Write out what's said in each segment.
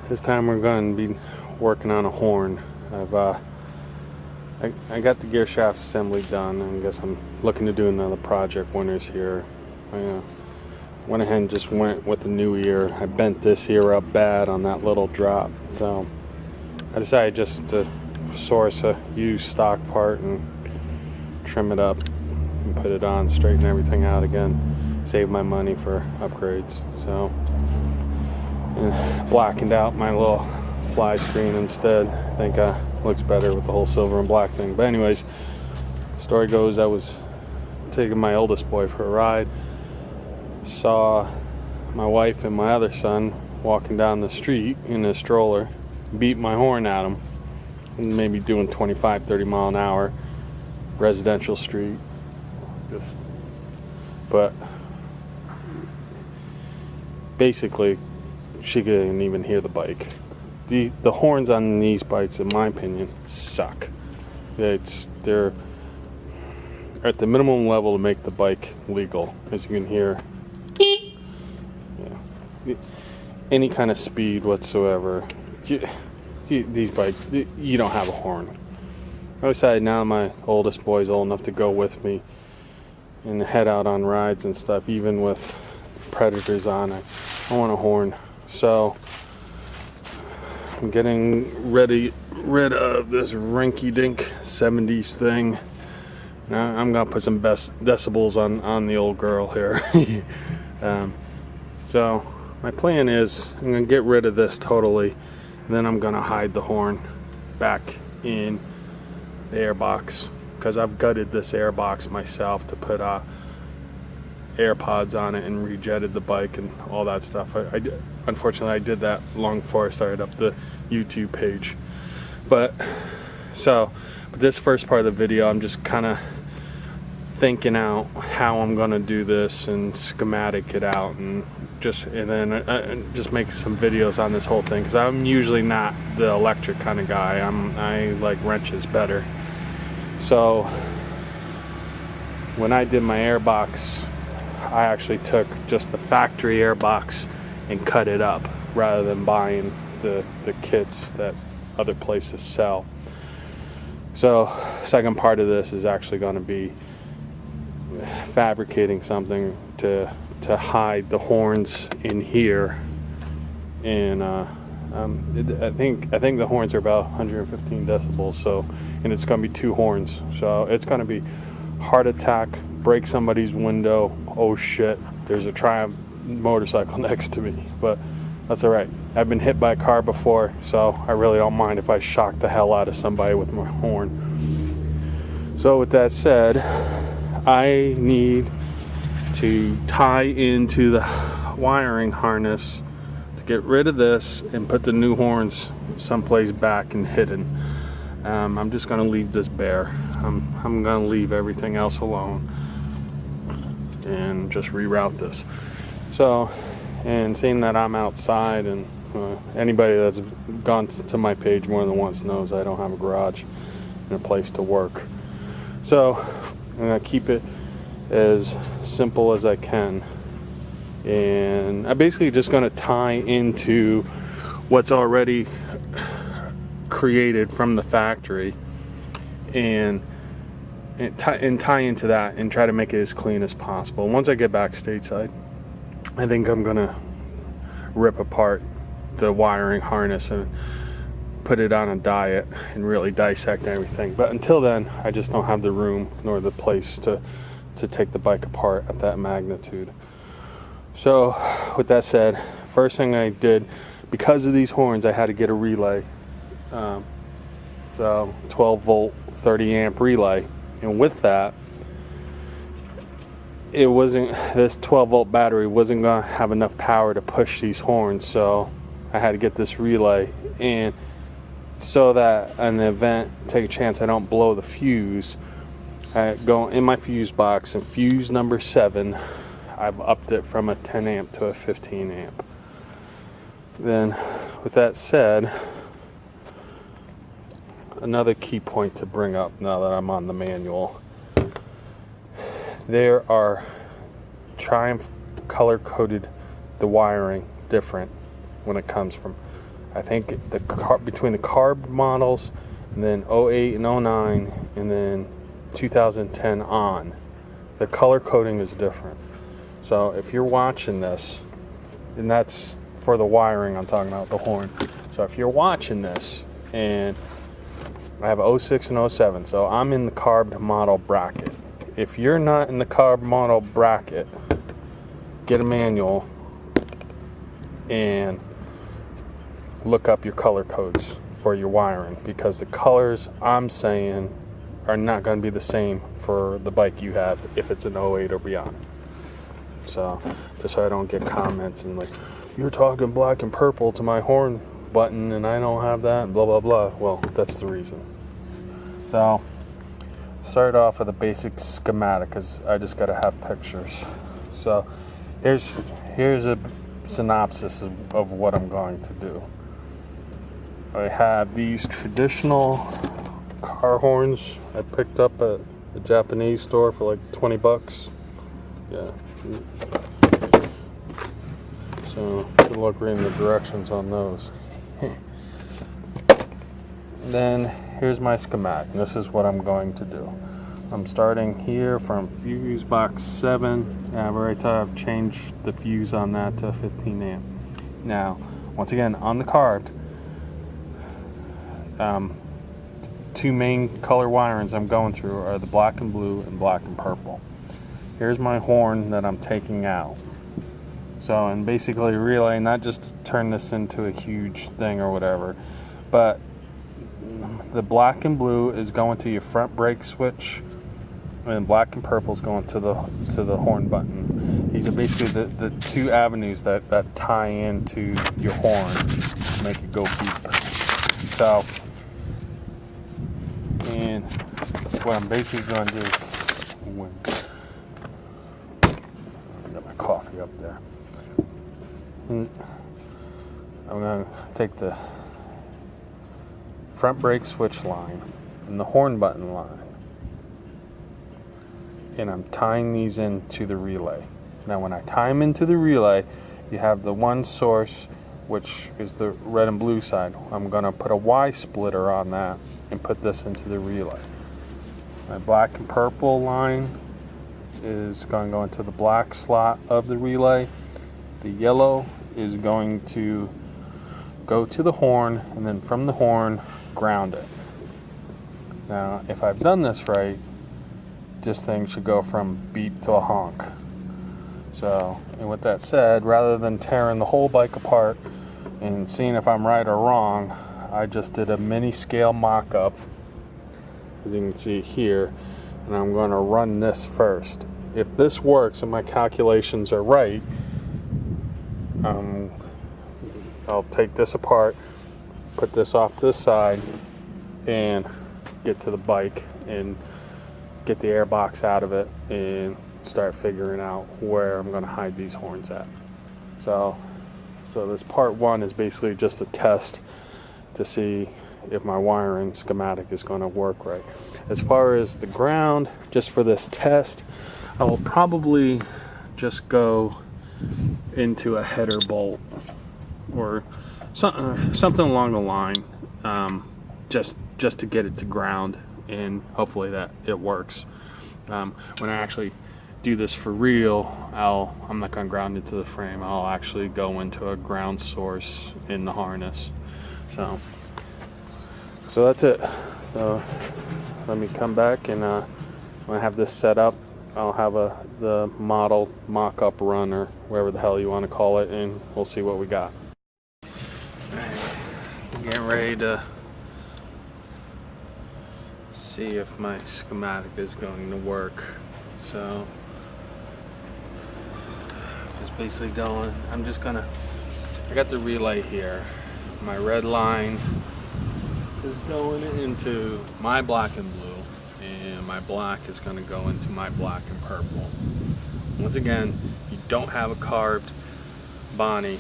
this time we're going to be working on a horn. I got the gear shaft assembly done, and I guess I'm looking to do another project. Winter's here. I went ahead and just went with the new ear. I bent this ear up bad on that little drop, so I decided just to source a used stock part and trim it up and put it on, straighten everything out again, save my money for upgrades. So and blackened out my little fly screen instead. I think looks better with the whole silver and black thing. But anyways, story goes, I was taking my oldest boy for a ride, saw my wife and my other son walking down the street in a stroller, beat my horn at them, maybe doing 25-30 mile an hour, residential street, but basically she couldn't even hear the bike. The horns on these bikes, in my opinion, suck. They're at the minimum level to make the bike legal, as you can hear. Yeah, any kind of speed whatsoever. These bikes, you don't have a horn. I decided now my oldest boy's old enough to go with me and head out on rides and stuff, even with predators on it. I want a horn. So I'm getting rid of this rinky-dink 70s thing. Now I'm gonna put some best decibels on the old girl here. So my plan is I'm gonna get rid of this totally, and then I'm gonna hide the horn back in the airbox, because I've gutted this airbox myself to put AirPods on it and rejetted the bike and all that stuff. Unfortunately, I did that long before I started up the YouTube page. But this first part of the video, I'm just kind of thinking out how I'm gonna do this and schematic it out, and then just make some videos on this whole thing, because I'm usually not the electric kind of guy. I like wrenches better. So when I did my airbox, I actually took just the factory airbox and cut it up rather than buying the kits that other places sell. So second part of this is actually going to be fabricating something to hide the horns in here, and I think the horns are about 115 decibels, so, and it's going to be 2 horns, so it's going to be heart attack, break somebody's window, oh shit, there's a Triumph motorcycle next to me, but that's alright. I've been hit by a car before, so I really don't mind if I shock the hell out of somebody with my horn. So with that said, I need to tie into the wiring harness to get rid of this and put the new horns someplace back and hidden. I'm just going to leave this bare. I'm going to leave everything else alone and just reroute this. So, and seeing that I'm outside, and anybody that's gone to my page more than once knows I don't have a garage and a place to work. So I'm going to keep it as simple as I can, and I'm basically just going to tie into what's already created from the factory and tie into that and try to make it as clean as possible. Once I get back stateside, I think I'm gonna rip apart the wiring harness and put it on a diet and really dissect everything. But until then, I just don't have the room nor the place to take the bike apart at that magnitude. So with that said, first thing I did, because of these horns, I had to get a relay. So 12 volt 30 amp relay, and with that, this 12 volt battery wasn't gonna have enough power to push these horns, so I had to get this relay, and so that in the event, take a chance I don't blow the fuse, I go in my fuse box, and fuse number 7, I've upped it from a 10 amp to a 15 amp. Then with that said, another key point to bring up now that I'm on the manual, there are Triumph color coded the wiring different when it comes from, I think between the carb models, and then 08 and 09, and then 2010 on, the color coding is different. So if you're watching this, and that's for the wiring I'm talking about, the horn. So if you're watching this, and I have 06 and 07, so I'm in the carb model bracket. If you're not in the carb model bracket, get a manual and look up your color codes for your wiring, because the colors I'm saying are not going to be the same for the bike you have if it's an 08 or beyond. So just so I don't get comments and like, you're talking black and purple to my horn button and I don't have that and blah blah blah. Well, that's the reason. So start off with a basic schematic, because I just got to have pictures. So here's a synopsis of what I'm going to do. I have these traditional car horns I picked up at a Japanese store for like 20 bucks. Yeah. So good luck reading the directions on those. Then here's my schematic. This is what I'm going to do. I'm starting here from fuse box 7. Yeah, I've changed the fuse on that to 15 amp. Now, once again, on the card, two main color wirings I'm going through are the black and blue and black and purple. Here's my horn that I'm taking out. So, and basically relay, not just to turn this into a huge thing or whatever, but the black and blue is going to your front brake switch, and black and purple is going to the horn button. These are basically the two avenues that tie into your horn to make it go beep. So, and what I'm basically going to do is, I got my coffee up there. I'm going to take the front brake switch line and the horn button line, and I'm tying these into the relay. Now when I tie them into the relay, you have the one source, which is the red and blue side. I'm going to put a Y splitter on that and put this into the relay. My black and purple line is going to go into the black slot of the relay. The yellow is going to go to the horn, and then from the horn, ground it. Now, if I've done this right, this thing should go from beep to a honk. So, and with that said, rather than tearing the whole bike apart and seeing if I'm right or wrong, I just did a mini scale mock-up, as you can see here, and I'm going to run this first. If this works and my calculations are right, I'll take this apart, put this off to the side, and get to the bike and get the air box out of it and start figuring out where I'm going to hide these horns at. So this part 1 is basically just a test to see if my wiring schematic is going to work right. As far as the ground, just for this test, I will probably just go into a header bolt or something along the line, just to get it to ground, and hopefully that it works. When I actually do this for real, I'm not going to ground it to the frame. I'll actually go into a ground source in the harness. So that's it. So let me come back, and when I have this set up, I'll have the model mock-up run, or whatever the hell you want to call it, and we'll see what we got. Alright, getting ready to see if my schematic is going to work. So just basically going, I got the relay here. My red line is going into my black and blue, and my black is going to go into my black and purple. Once again, if you don't have a carved Bonnie,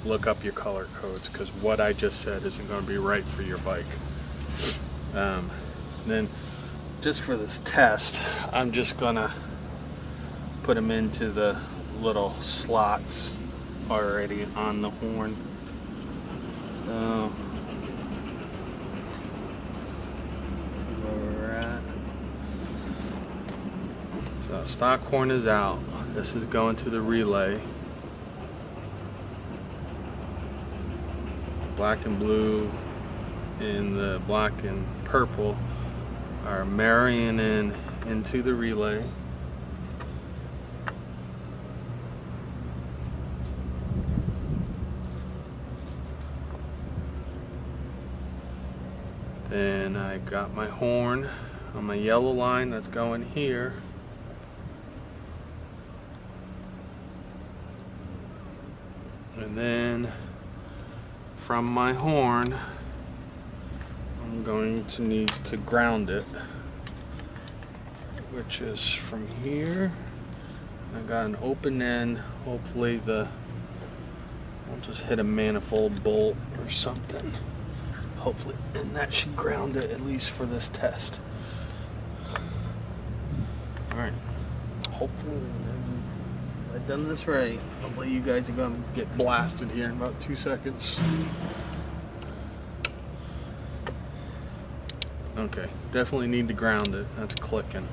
look up your color codes, because what I just said isn't going to be right for your bike. Then just for this test, I'm just going to put them into the little slots already on the horn. So let's see where we're at. So stock horn is out. This is going to the relay. The black and blue and the black and purple are marrying into the relay. Then I got my horn on my yellow line that's going here. And then from my horn, I'm going to need to ground it, which is from here. I got an open end. Hopefully I'll just hit a manifold bolt or something. Hopefully, and that should ground it at least for this test. Alright, hopefully I've done this right. Hopefully you guys are gonna get blasted here in about 2 seconds. Okay, definitely need to ground it. That's clicking.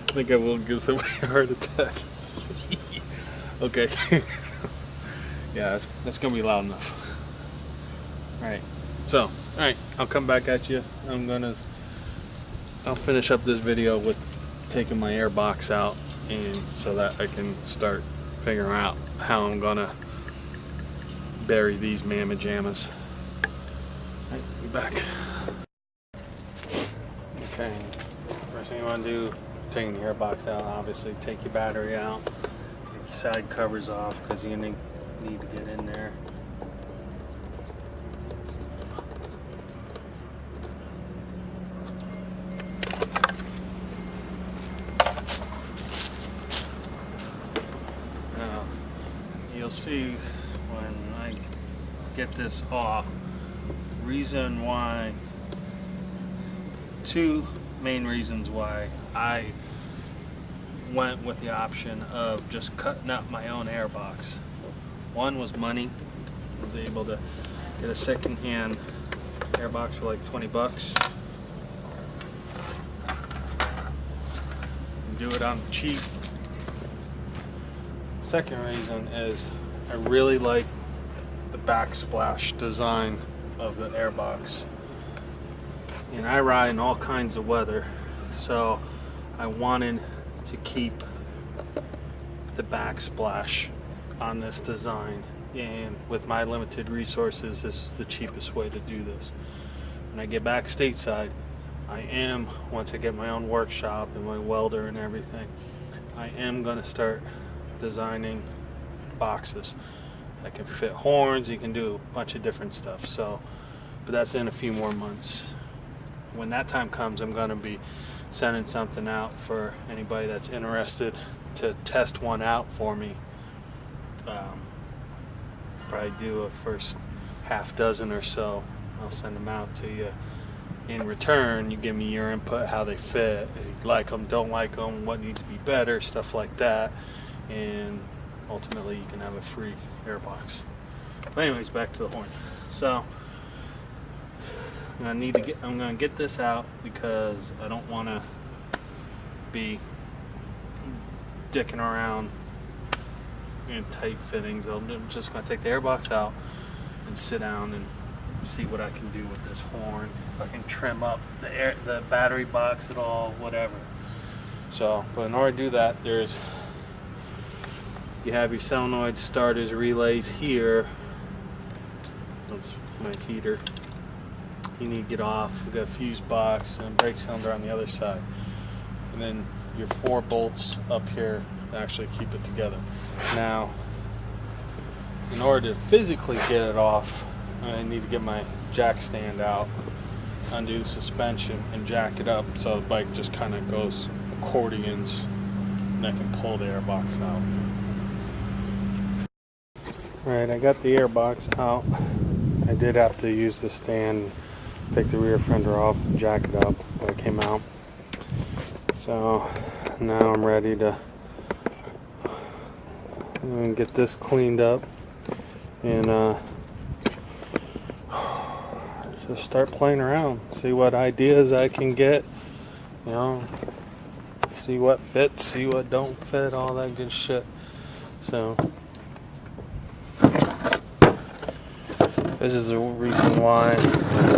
I think I will give somebody a heart attack. Okay. Yeah, that's gonna be loud enough. Alright. So, alright, I'll come back at you. I'll finish up this video with taking my air box out, and so that I can start figuring out how I'm gonna bury these mamma jammas. Alright, be back. Okay, first thing you want to do, taking the air box out, obviously take your battery out, take your side covers off because you need to get in there. Now, you'll see when I get this off, two main reasons why I went with the option of just cutting up my own air box. One was money. I was able to get a second-hand air box for like 20 bucks. And do it on the cheap. Second reason is I really like the backsplash design of the air box. And I ride in all kinds of weather, so I wanted to keep the backsplash on this design, and with my limited resources, this is the cheapest way to do this. When I get back stateside, once I get my own workshop and my welder and everything, I am going to start designing boxes that can fit horns. You can do a bunch of different stuff, but that's in a few more months. When that time comes, I'm going to be sending something out for anybody that's interested to test one out for me. Probably do a first half dozen or so. I'll send them out to you. In return, you give me your input, how they fit, if you like them, don't like them, what needs to be better, stuff like that, and ultimately you can have a free air box. But anyways, back to the horn. So I'm gonna get this out because I don't want to be dicking around in tight fittings. I'm just gonna take the air box out and sit down and see what I can do with this horn. If I can trim up the battery box at all, whatever. So, but in order to do that, you have your solenoid starters, relays here. That's my heater. You need to get off. We've got a fuse box and a brake cylinder on the other side. And then your 4 bolts up here to actually keep it together. Now, in order to physically get it off, I need to get my jack stand out undo the suspension and jack it up so the bike just kind of goes accordions, and I can pull the airbox out. Alright, I got the airbox out. I did have to use the stand, take the rear fender off, jack it up, but it came out. So now I'm ready to get this cleaned up and just start playing around, see what ideas I can get, you know, see what fits, see what don't fit, all that good shit. So this is the reason why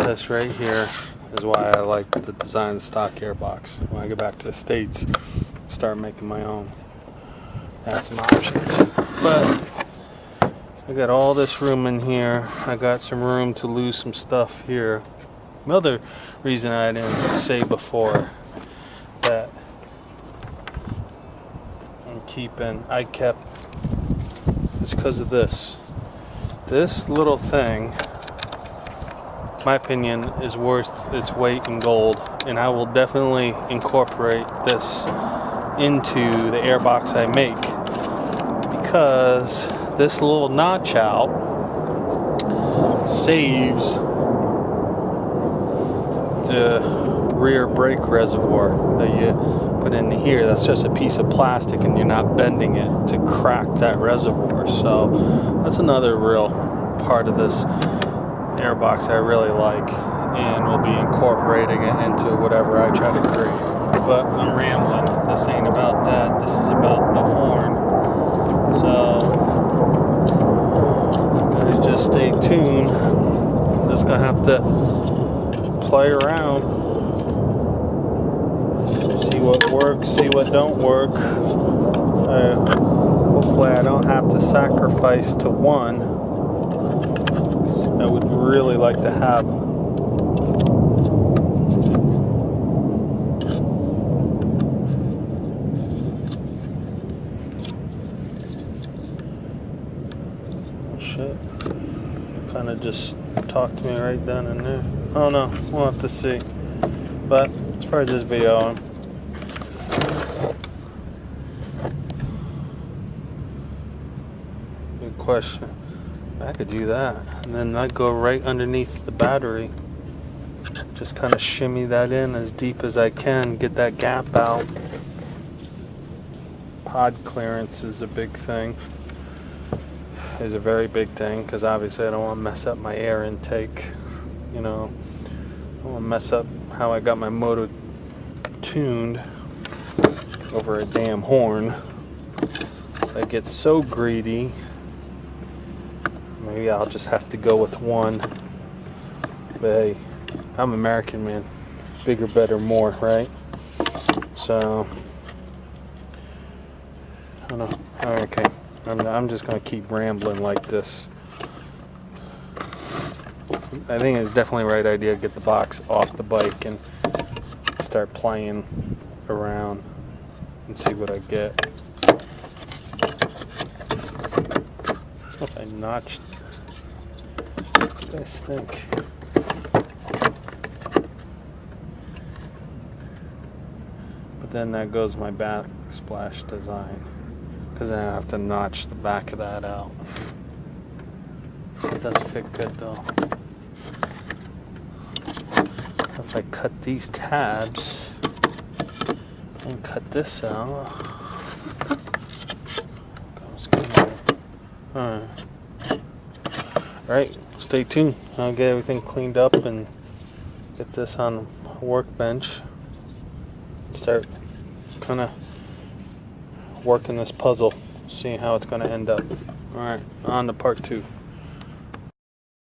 this right here is why I like to design the stock airbox. When I get back to the States, start making my own. Have some options. But I got all this room in here. I got some room to lose some stuff here. Another reason I didn't say before that I kept is because of this. This little thing, my opinion, is worth its weight in gold, and I will definitely incorporate this into the airbox I make, because this little notch out saves the rear brake reservoir that you put in here. That's just a piece of plastic and you're not bending it to crack that reservoir. So that's another real part of this airbox I really like, and we'll be incorporating it into whatever I try to create. But I'm rambling. This ain't about that. This is about the horn. So guys, just stay tuned. I'm just gonna have to play around, see what works, see what don't work. Hopefully I don't have to sacrifice to one. I would really like to have shit. Kind of just talk to me right then and there. Oh no, we'll have to see. But as far as this video, good question. I could do that, and then I'd go right underneath the battery, just kind of shimmy that in as deep as I can, get that gap out. Pod clearance is a big thing, is a very big thing, because obviously I don't want to mess up my air intake, you know. I don't want to mess up how I got my motor tuned over a damn horn. I get so greedy. Maybe I'll just have to go with one. But hey, I'm American, man. Bigger, better, more, right? So, I don't know. Okay, I'm just gonna keep rambling like this. I think it's definitely the right idea to get the box off the bike and start playing around and see what I get. If I notched, what do you guys think? But then that goes my backsplash design, because then I have to notch the back of that out. It does fit good though. If I cut these tabs and cut this out, Alright, stay tuned. I'll get everything cleaned up and get this on a workbench. Start kind of working this puzzle, seeing how it's going to end up. Alright, on to part 2.